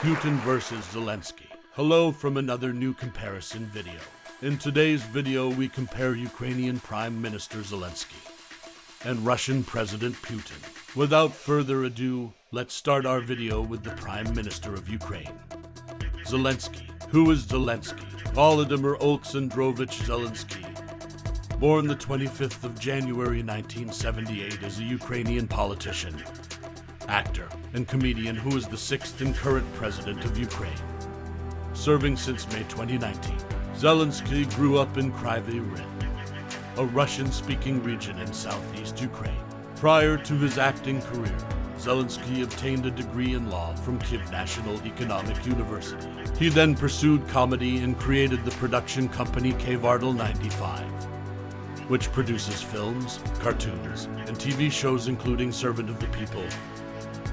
Putin versus Zelensky. Hello from another new comparison video. In today's video, we compare Ukrainian Prime Minister Zelensky and Russian President Putin. Without further ado, let's start our video with the Prime Minister of Ukraine, Zelensky. Who is Zelensky? Volodymyr Oleksandrovich Zelensky, born the 25th of January 1978, is a Ukrainian politician, actor, and comedian who is the sixth and current president of Ukraine, serving since May 2019. Zelensky grew up in Kryvyi Rih, a Russian-speaking region in southeast Ukraine. Prior to his acting career, Zelensky obtained a degree in law from Kyiv National Economic University. He then pursued comedy and created the production company Kvartal 95, which produces films, cartoons, and TV shows including Servant of the People,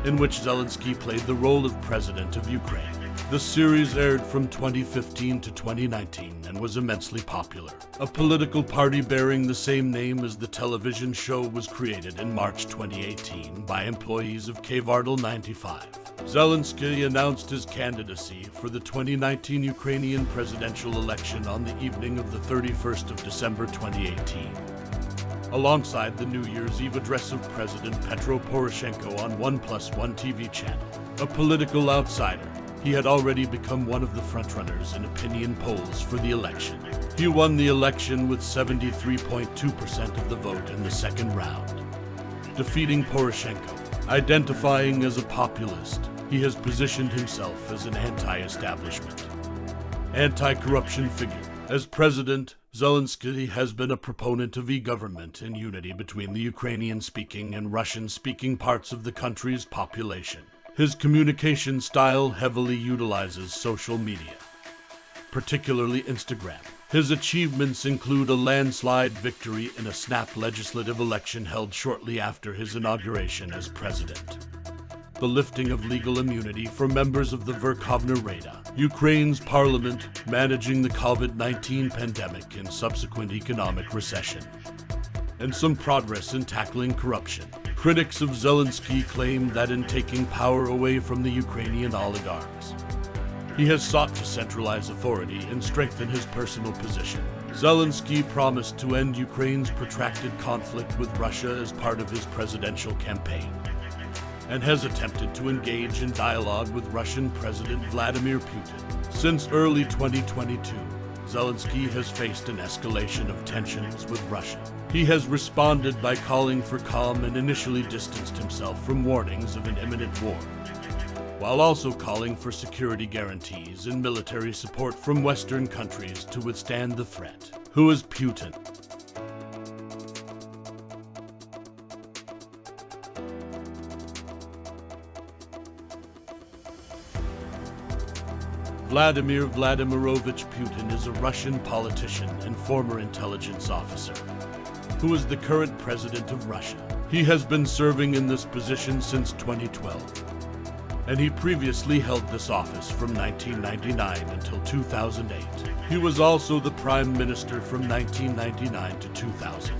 in which Zelensky played the role of President of Ukraine. The series aired from 2015 to 2019 and was immensely popular. A political party bearing the same name as the television show was created in March 2018 by employees of Kvartal 95. Zelensky announced his candidacy for the 2019 Ukrainian presidential election on the evening of the 31st of December 2018. Alongside the New Year's Eve address of President Petro Poroshenko on 1+1 TV channel. A political outsider, he had already become one of the frontrunners in opinion polls for the election. He won the election with 73.2% of the vote in the second round, defeating Poroshenko. Identifying as a populist, he has positioned himself as an anti-establishment, anti-corruption figure. As president, Zelensky has been a proponent of e-government and unity between the Ukrainian-speaking and Russian-speaking parts of the country's population. His communication style heavily utilizes social media, particularly Instagram. His achievements include a landslide victory in a snap legislative election held shortly after his inauguration as president, the lifting of legal immunity for members of the Verkhovna Rada, Ukraine's parliament managing the COVID-19 pandemic and subsequent economic recession, and some progress in tackling corruption. Critics of Zelensky claim that in taking power away from the Ukrainian oligarchs, he has sought to centralize authority and strengthen his personal position. Zelensky promised to end Ukraine's protracted conflict with Russia as part of his presidential campaign, and has attempted to engage in dialogue with Russian President Vladimir Putin. Since early 2022, Zelensky has faced an escalation of tensions with Russia. He has responded by calling for calm and initially distanced himself from warnings of an imminent war, while also calling for security guarantees and military support from Western countries to withstand the threat. Who is Putin? Vladimir Vladimirovich Putin is a Russian politician and former intelligence officer who is the current president of Russia. He has been serving in this position since 2012, and he previously held this office from 1999 until 2008. He was also the prime minister from 1999 to 2000,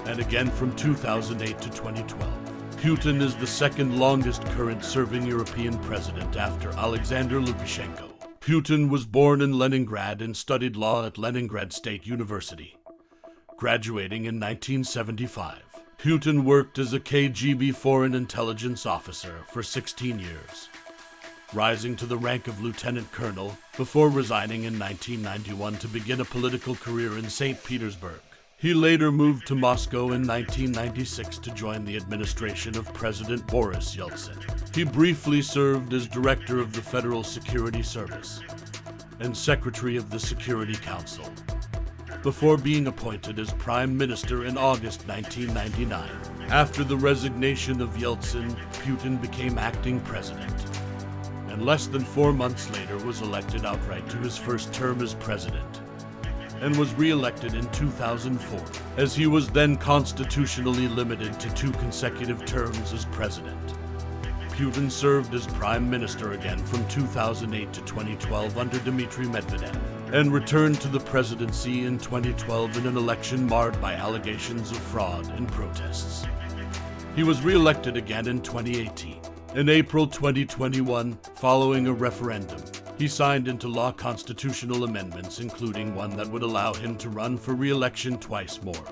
and again from 2008 to 2012. Putin is the second longest current serving European president after Alexander Lukashenko. Putin was born in Leningrad and studied law at Leningrad State University, graduating in 1975. Putin worked as a KGB foreign intelligence officer for 16 years, rising to the rank of lieutenant colonel before resigning in 1991 to begin a political career in St. Petersburg. He later moved to Moscow in 1996 to join the administration of President Boris Yeltsin. He briefly served as director of the Federal Security Service and secretary of the Security Council, before being appointed as prime minister in August 1999. After the resignation of Yeltsin, Putin became acting president, and less than 4 months later was elected outright to his first term as president, and was re-elected in 2004, as he was then constitutionally limited to 2 consecutive terms as president. Putin served as prime minister again from 2008 to 2012 under Dmitry Medvedev, and returned to the presidency in 2012 in an election marred by allegations of fraud and protests. He was re-elected again in 2018. In April 2021, following a referendum, he signed into law constitutional amendments, including one that would allow him to run for re-election twice more,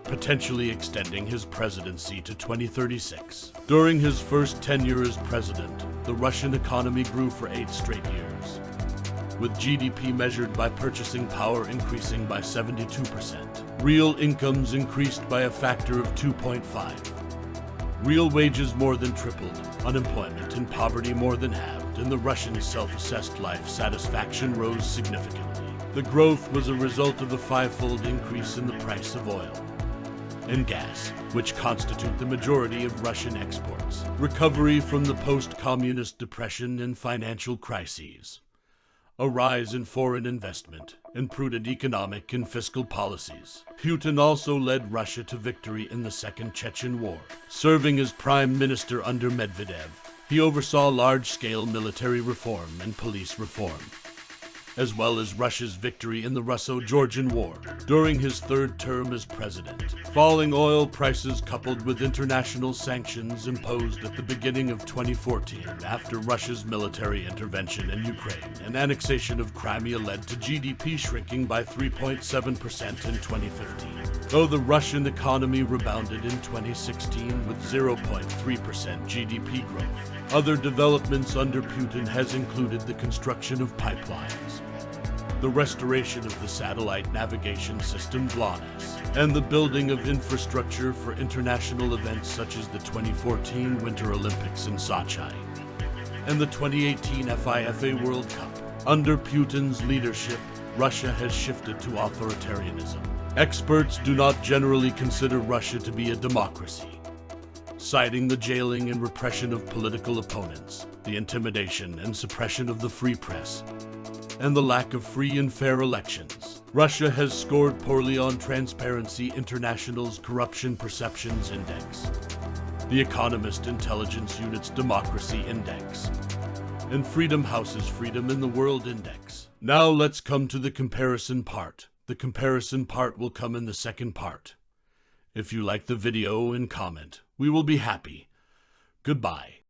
potentially extending his presidency to 2036. During his first tenure as president, the Russian economy grew for 8 straight years, with GDP measured by purchasing power increasing by 72%. Real incomes increased by a factor of 2.5. Real wages more than tripled, unemployment and poverty more than halved, and the Russian self-assessed life satisfaction rose significantly. The growth was a result of the 5-fold increase in the price of oil and gas, which constitute the majority of Russian exports, recovery from the post-communist depression and financial crises, a rise in foreign investment, and prudent economic and fiscal policies. Putin also led Russia to victory in the Second Chechen War. Serving as prime minister under Medvedev, he oversaw large-scale military reform and police reform, as well as Russia's victory in the Russo-Georgian War. During his third term as president, falling oil prices coupled with international sanctions imposed at the beginning of 2014 after Russia's military intervention in Ukraine and annexation of Crimea led to GDP shrinking by 3.7% in 2015. Though the Russian economy rebounded in 2016 with 0.3% GDP growth, other developments under Putin has included the construction of pipelines, the restoration of the satellite navigation system GLONASS, and the building of infrastructure for international events such as the 2014 Winter Olympics in Sochi and the 2018 FIFA World Cup. Under Putin's leadership, Russia has shifted to authoritarianism. Experts do not generally consider Russia to be a democracy, citing the jailing and repression of political opponents, the intimidation and suppression of the free press, and the lack of free and fair elections. Russia has scored poorly on Transparency International's Corruption Perceptions Index, The Economist Intelligence Unit's Democracy Index, and Freedom House's Freedom in the World Index. Now let's come to the comparison part. The comparison part will come in the second part. If you like the video and comment, we will be happy. Goodbye.